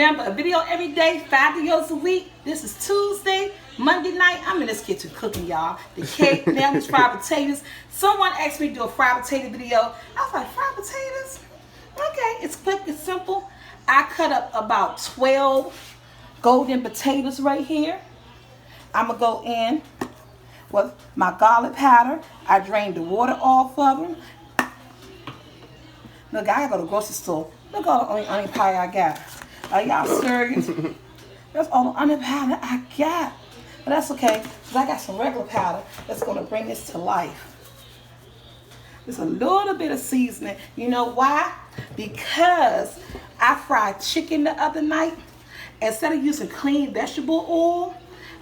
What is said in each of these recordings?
Remember, a video every day, 5 videos a week. This is Tuesday, Monday night. I'm in this kitchen cooking, y'all. The cake, now these fried potatoes. Someone asked me to do a fried potato video. I was like, fried potatoes? Okay, it's quick, it's simple. I cut up about 12 golden potatoes right here. I'm going to go in with my garlic powder. I drained the water off of them. Look, I gotta go to the grocery store. Look all the onion powder I got. Are y'all serious? That's all the onion powder I got. But that's okay, because I got some regular powder that's gonna bring this to life. Just a little bit of seasoning. You know why? Because I fried chicken the other night. Instead of using clean vegetable oil,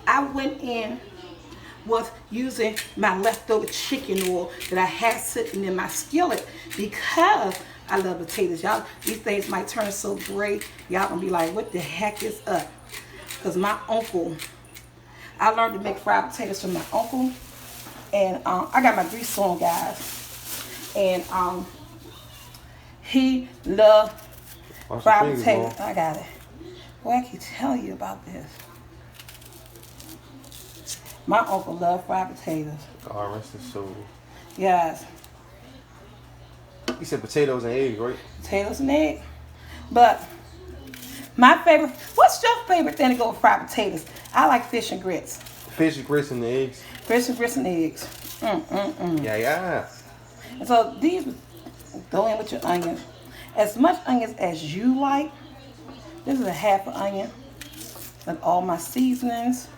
I went in with using my leftover chicken oil that I had sitting in my skillet because I love potatoes. Y'all, these things might turn so gray. Y'all gonna be like, what the heck is up? Because my uncle, I learned to make fried potatoes from my uncle. And I got my grease on, guys. And he loved fried potatoes. I got it. Boy, I can tell you about this. My uncle loved fried potatoes. God rest his soul. Yes. You said potatoes and eggs, right? Potatoes and eggs. But my favorite, what's your favorite thing to go with fried potatoes? I like fish and grits. Fish and grits and the eggs. Fish and grits and eggs. Yeah. And so these, go in with your onions. As much onions as you like. This is a half an onion. And all my seasonings.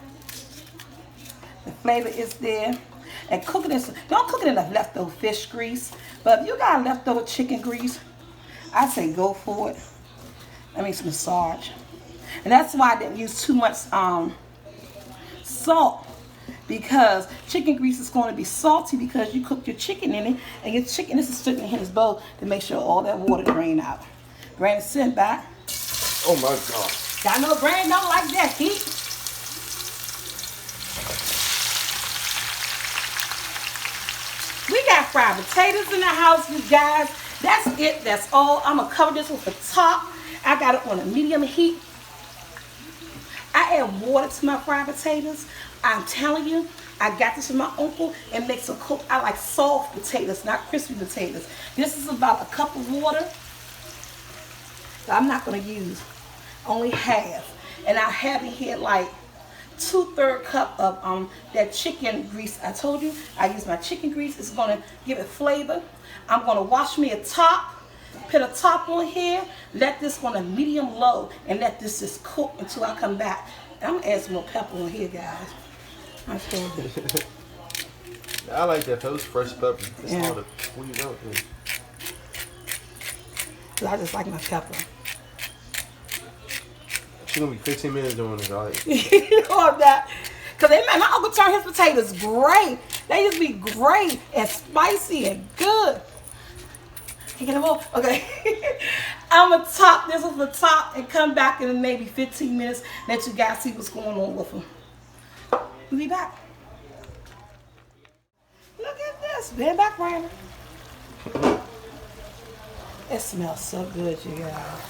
The flavor is there. And cooking this, don't cook it in enough leftover fish grease. But if you got leftover chicken grease, I say go for it. I mean, some massage. And that's why I didn't use too much salt. Because chicken grease is going to be salty because you cook your chicken in it. And your chicken, this is sitting in this bowl to make sure all that water drain out. Granny, sit back. Oh my God. Y'all know Granny don't like that heat. We got fried potatoes in the house, you guys. That's it. That's all. I'm going to cover this with the top. I got it on a medium heat. I add water to my fried potatoes. I'm telling you, I got this from my uncle and makes them cook. I like soft potatoes, not crispy potatoes. This is about a cup of water. So I'm not going to use only half. And I have in here like 2/3 cup of that chicken grease. I told you I use my chicken grease. It's going to give it flavor. I'm going to wash me a top, put a top on here, let this on a medium low, and let this just cook until I come back. And I'm going to add some more pepper on here, guys. I told you. I like that pepper, fresh pepper. It's hard to squeeze out there. I just like my pepper. She's going to be 15 minutes doing this, all right? Or that. Because my uncle turned his potatoes great. They used to be great and spicy and good. Can you get them all? Okay. I'm going to top this with the top and come back in maybe 15 minutes. Let you guys see what's going on with them. We'll be back. Look at this. Bend back, Brandon. It smells so good, you guys.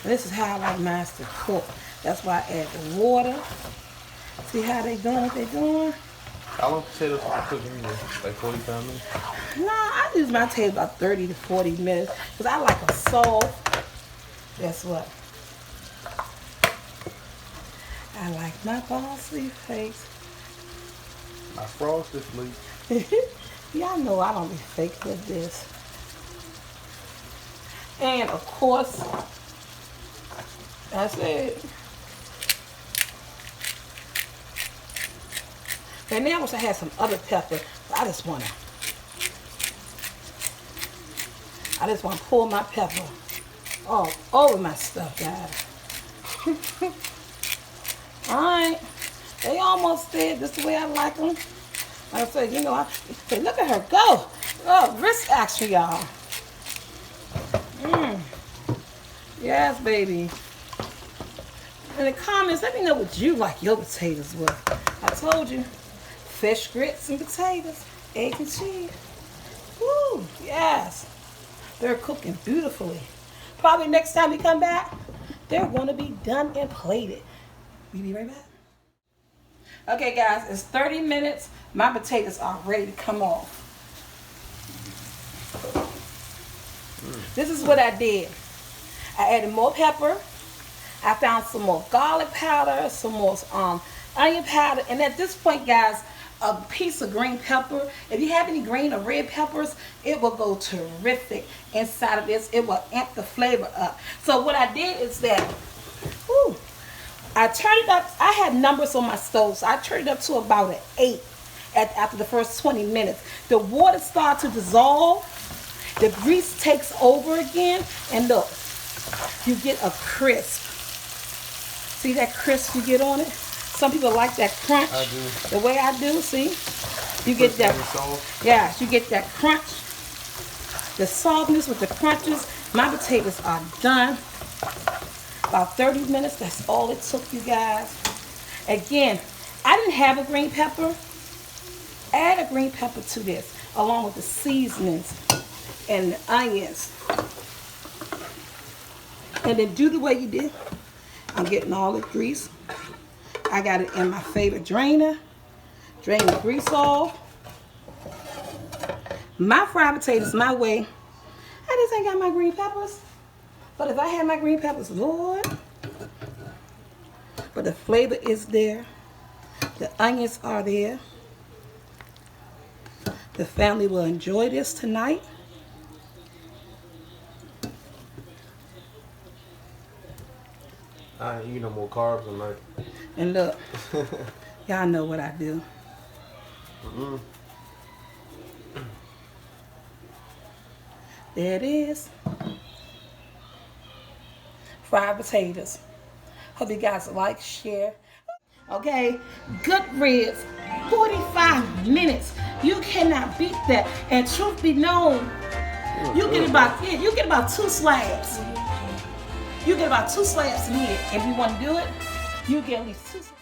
And this is how I like mine to cook. That's why I add the water. See how they doing what they doing? How long potatoes are cooking in there? Like 45 minutes? No, I use my potatoes about 30 to 40 minutes. Because I like them soft. Guess what? I like my parsley flakes. My frosted flakes. Y'all know I don't be fake with this. And of course, that's it. And now I wish I had some other pepper, but I just want to pull my pepper all over my stuff, guys. Alright, they almost there, just the way I like them. Like I said, you know, look at her go. Oh, wrist action, y'all. Yes, baby. In the comments, let me know what you like your potatoes with. I told you, fish grits and potatoes, egg and cheese. Woo, yes. They're cooking beautifully. Probably next time we come back, they're going to be done and plated. We'll be right back. Okay, guys, it's 30 minutes. My potatoes are ready to come off. This is what I did. I added more pepper. I found some more garlic powder, some more onion powder, and at this point, guys, a piece of green pepper. If you have any green or red peppers, it will go terrific inside of this. It will amp the flavor up. So what I did is that, I turned it up. I had numbers on my stove, so I turned it up to about an 8 after the first 20 minutes. The water started to dissolve. The grease takes over again, and look, you get a crisp. See that crisp you get on it? Some people like that crunch. I do. The way I do, see? You get that. Yeah, you get that crunch. The softness with the crunches. My potatoes are done. About 30 minutes, that's all it took, you guys. Again, I didn't have a green pepper. Add a green pepper to this, along with the seasonings and the onions. And then do the way you did. I'm getting all the grease. I got it in my favorite drainer. Drain the grease off. My fried potatoes, my way. I just ain't got my green peppers. But if I had my green peppers, Lord. But the flavor is there. The onions are there. The family will enjoy this tonight. I ain't eat no more carbs tonight. And look, y'all know what I do. There it is. Fried potatoes. Hope you guys like, share. Okay, good ribs. 45 minutes. You cannot beat that. And truth be known, you get about 2 slabs. You get about 2 slabs in here. If you want to do it, you get at least 2 slabs.